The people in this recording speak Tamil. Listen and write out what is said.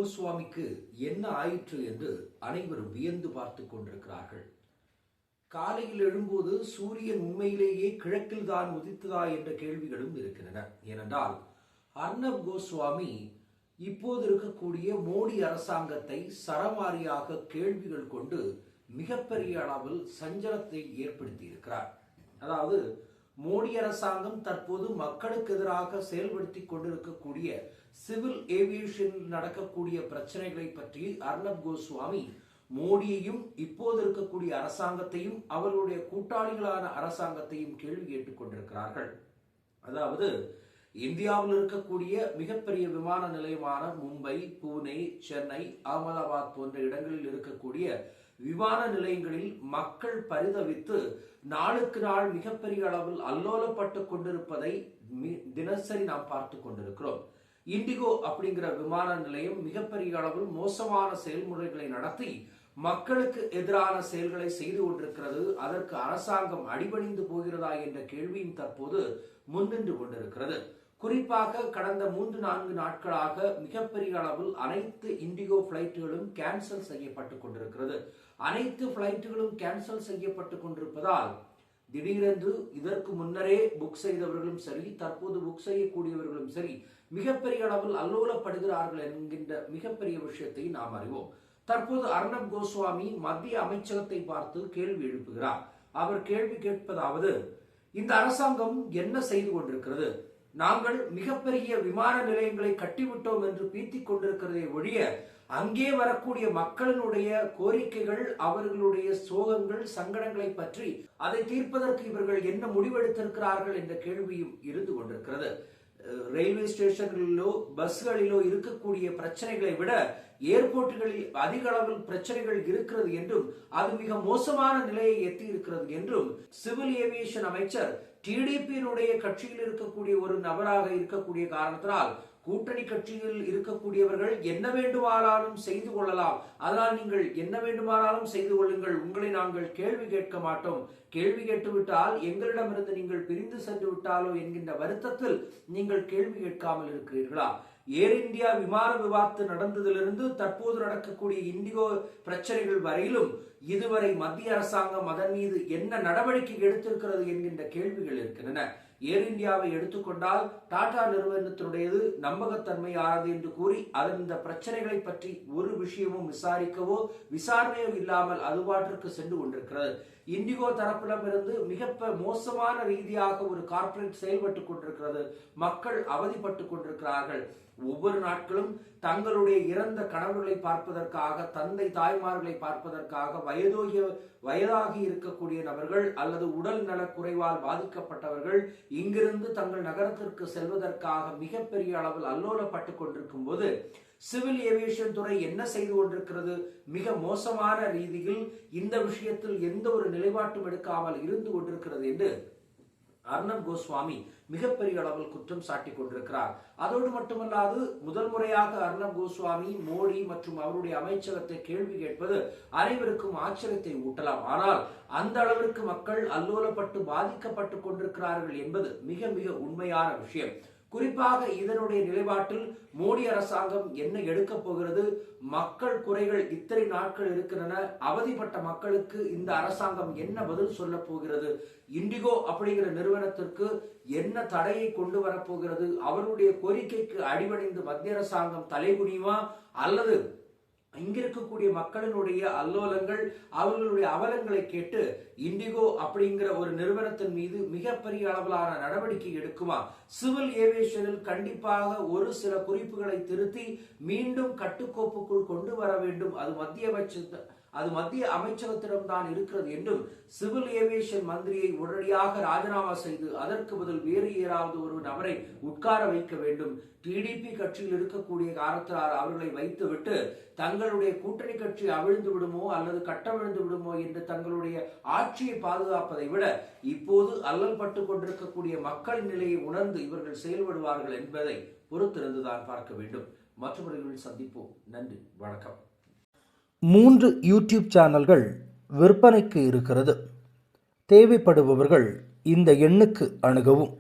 கோஸ்வாமிக்கு என்ன ஆயிற்று என்று அனைவரும் வியந்து பார்த்து கொண்டிருக்கிறார்கள். காலையில் எழும்போது சூரியன் உண்மையிலேயே கிழக்கில் தான் உதித்ததா என்ற கேள்விகளும் இருக்கின்றன. ஏனென்றால் அர்ணப் கோஸ்வாமி இப்போது இருக்கக்கூடிய மோடி அரசாங்கத்தை சரமாரியாக கேள்விகள் கொண்டு மிகப்பெரிய அளவில் சஞ்சலத்தை ஏற்படுத்தி இருக்கிறார். அதாவது மோடி அரசாங்கம் தற்போது மக்களுக்கு எதிராக செயல்படுத்தி கொண்டிருக்கக்கூடிய சிவில் ஏவியேஷன் நடக்கக்கூடிய பிரச்சனைகளை பற்றி அர்ணப் கோஸ்வாமி மோடியையும் இப்போது இருக்கக்கூடிய அரசாங்கத்தையும் அவர்களுடைய கூட்டாளிகளான அரசாங்கத்தையும் கேள்வி கேட்டுக் கொண்டிருக்கிறார்கள். அதாவது இந்தியாவில் இருக்கக்கூடிய மிகப்பெரிய விமான நிலையமான மும்பை, புனே, சென்னை, அகமதாபாத் போன்ற இடங்களில் இருக்கக்கூடிய விமான நிலையங்களில் மக்கள் பரிதவித்து நாளுக்கு நாள் மிகப்பெரிய அளவில் அல்லோலப்பட்டு கொண்டிருப்பதை தினசரி நாம் பார்த்து கொண்டிருக்கிறோம். இண்டிகோ அப்படிங்கிற விமான நிலையம் மிகப்பெரிய அளவில் மோசமான செயல்முறைகளை நடத்தி மக்களுக்கு எதிரான செயல்களை செய்து கொண்டிருக்கிறது. அதற்கு அரசாங்கம் அடிபணிந்து போகிறதா என்ற கேள்வியும் தற்போது முன்னின்று கொண்டிருக்கிறது. குறிப்பாக கடந்த 3-4 நாட்களாக மிகப்பெரிய அளவில் அனைத்து இண்டிகோ பிளைட்டுகளும் கேன்சல் செய்யப்பட்டு கொண்டிருக்கிறது. அனைத்து பிளைட்டுகளும் கேன்சல் செய்யப்பட்டு கொண்டிருப்பதால் திடீரென்று இதற்கு முன்னரே புக் செய்தவர்களும் சரி, தற்போது புக் செய்யக்கூடியவர்களும் சரி மிகப்பெரிய அளவில் அல்லோலப்படுகிறார்கள் என்கின்ற மிகப்பெரிய விஷயத்தை நாம் அறிவோம். தற்போது அர்ணப் கோஸ்வாமி மத்திய அமைச்சகத்தை பார்த்து கேள்வி எழுப்புகிறார். அவர் கேள்வி கேட்பதாவது, இந்த அரசாங்கம் என்ன செய்து கொண்டிருக்கிறது? நாங்கள் மிகப்பெரிய விமான நிலையங்களை கட்டிவிட்டோம் என்று பீத்திக் கொண்டிருக்கிறதை ஒழிய அங்கே வரக்கூடிய மக்களினுடைய கோரிக்கைகள், அவர்களுடைய சோகங்கள், சங்கடங்களை பற்றி அதை தீர்ப்பதற்கு இவர்கள் என்ன முடிவெடுத்திருக்கிறார்கள் என்ற கேள்வியும் இருந்து கொண்டிருக்கிறது. ரயில்வே ஸ்டேஷன்களிலோ பஸ்களிலோ இருக்கக்கூடிய பிரச்சனைகளை விட ஏர்போர்ட்டுகளில் அதிக அளவில் பிரச்சனைகள் இருக்கிறது என்றும் அது மிக மோசமான நிலையை எத்தி இருக்கிறது என்றும் சிவில் ஏவியேஷன் அமைச்சர் டிடிபியினுடைய கட்சியில் இருக்கக்கூடிய ஒரு நபராக இருக்கக்கூடிய காரணத்தினால் கூட்டணி கட்சியில் இருக்கக்கூடியவர்கள் என்ன வேண்டுமானாலும் செய்து கொள்ளலாம், அதனால் நீங்கள் என்ன வேண்டுமானாலும் செய்து கொள்ளுங்கள், உங்களை நாங்கள் கேள்வி கேட்க மாட்டோம், கேள்வி கேட்டுவிட்டால் எங்களிடமிருந்து நீங்கள் பிரிந்து சென்று விட்டாலோ என்கின்ற வருத்தத்தில் நீங்கள் கேள்வி கேட்காமல் இருக்கிறீர்களா? ஏர் இந்தியா விமான விபத்து நடந்ததிலிருந்து தற்போது நடக்கக்கூடிய இண்டிகோ பிரச்சனைகள் வரையிலும் இதுவரை மத்திய அரசாங்கம் அதன் மீது என்ன நடவடிக்கை எடுத்திருக்கிறது என்கின்ற கேள்விகள் இருக்கின்றன. ஏர் இந்தியாவை எடுத்துக்கொண்டால் டாடா நிறுவனத்தினுடையது நம்பகத்தன்மையானது என்று கூறி அதன் இந்த பிரச்சனைகளை பற்றி ஒரு விஷயமும் விசாரிக்கவோ விசாரணையோ இல்லாமல் அதுபாட்டிற்கு சென்று கொண்டிருக்கிறது. இண்டிகோ தரப்பிடமிருந்து மிக மோசமான ரீதியாக ஒரு கார்ப்பரேட் செயல்பட்டு கொண்டிருக்கிறது. மக்கள் அவதிப்பட்டு கொண்டிருக்கிறார்கள். ஒவ்வொரு நாட்களும் தங்களுடைய இறந்த கணவர்களை பார்ப்பதற்காக, தந்தை தாய்மார்களை பார்ப்பதற்காக வயதாகி இருக்கக்கூடிய நபர்கள் அல்லது உடல் நல குறைவால் பாதிக்கப்பட்டவர்கள் இங்கிருந்து தங்கள் நகரத்திற்கு செல்வதற்காக மிகப்பெரிய அளவில் அல்லோலப்பட்டு கொண்டிருக்கும் போது சிவில் ஏவியேஷன் துறை என்ன செய்து கொண்டிருக்கிறது? மிக மோசமான ரீதியில் இந்த விஷயத்தில் எந்த ஒரு நிலைப்பாட்டும் எடுக்காமல் இருந்து கொண்டிருக்கிறது என்று அர்ணப் கோஸ்வாமி மிகப்பெரிய அளவில் குற்றம் சாட்டி கொண்டிருக்கிறார். அதோடு மட்டுமல்லாது முதல் முறையாக அர்ணப் கோஸ்வாமி மோடி மற்றும் அவருடைய அமைச்சகத்தை கேள்வி கேட்பது அனைவருக்கும் ஆச்சரியத்தை ஊட்டலாம். ஆனால் அந்த அளவிற்கு மக்கள் அல்லோலப்பட்டு பாதிக்கப்பட்டு கொண்டிருக்கிறார்கள் என்பது மிக மிக உண்மையான விஷயம். குறிப்பாக இதனுடைய நிலைப்பாட்டில் மோடி அரசாங்கம் என்ன எடுக்க போகிறது? மக்கள் குறைகள் இத்தனை நாட்கள் இருக்கின்றன. அவதிப்பட்ட மக்களுக்கு இந்த அரசாங்கம் என்ன பதில் சொல்ல போகிறது? இண்டிகோ அப்படிங்கிற நிறுவனத்திற்கு என்ன தடையை கொண்டு வரப்போகிறது? அவருடைய கோரிக்கைக்கு அடிபணிந்து மத்திய அரசாங்கம் தலைகுனியுமா அல்லது இங்கிருக்கக்கூடிய மக்களினுடைய அல்லோலங்கள், அவர்களுடைய அவலங்களை கேட்டு இண்டிகோ அப்படிங்கிற ஒரு நிறுவனத்தின் மீது மிகப்பெரிய அளவிலான நடவடிக்கை எடுக்குமா? சிவில் ஏவியேஷனில் கண்டிப்பாக ஒரு சில குறிப்புகளை திருத்தி மீண்டும் கட்டுக்கோப்புக்குள் கொண்டு வர வேண்டும். அது மத்திய அமைச்சகத்திடம் தான் இருக்கிறது என்றும் சிவில் ஏவியேஷன் மந்திரியை உடனடியாக ராஜினாமா செய்து அதற்கு பதில் வேறு ஏதாவது ஒரு நபரை உட்கார வைக்க வேண்டும். டிடிபி கட்சியில் இருக்கக்கூடிய காரணத்தால் அவர்களை வைத்துவிட்டு தங்களுடைய கூட்டணி கட்சி அவிழ்ந்து விடுமோ அல்லது கட்டவிழ்ந்து விடுமோ என்று தங்களுடைய ஆட்சியை பாதுகாப்பதை விட இப்போது அல்லல் பட்டு கொண்டிருக்கக்கூடிய மக்கள் நிலையை உணர்ந்து இவர்கள் செயல்படுவார்கள் என்பதை பொறுத்திருந்துதான் பார்க்க வேண்டும். மற்றவர்களில் சந்திப்போம். நன்றி, வணக்கம். 3 யூடியூப் சேனல்கள் விற்பனைக்கு இருக்கிறது. தேவைப்படுபவர்கள் இந்த எண்ணுக்கு அணுகவும்.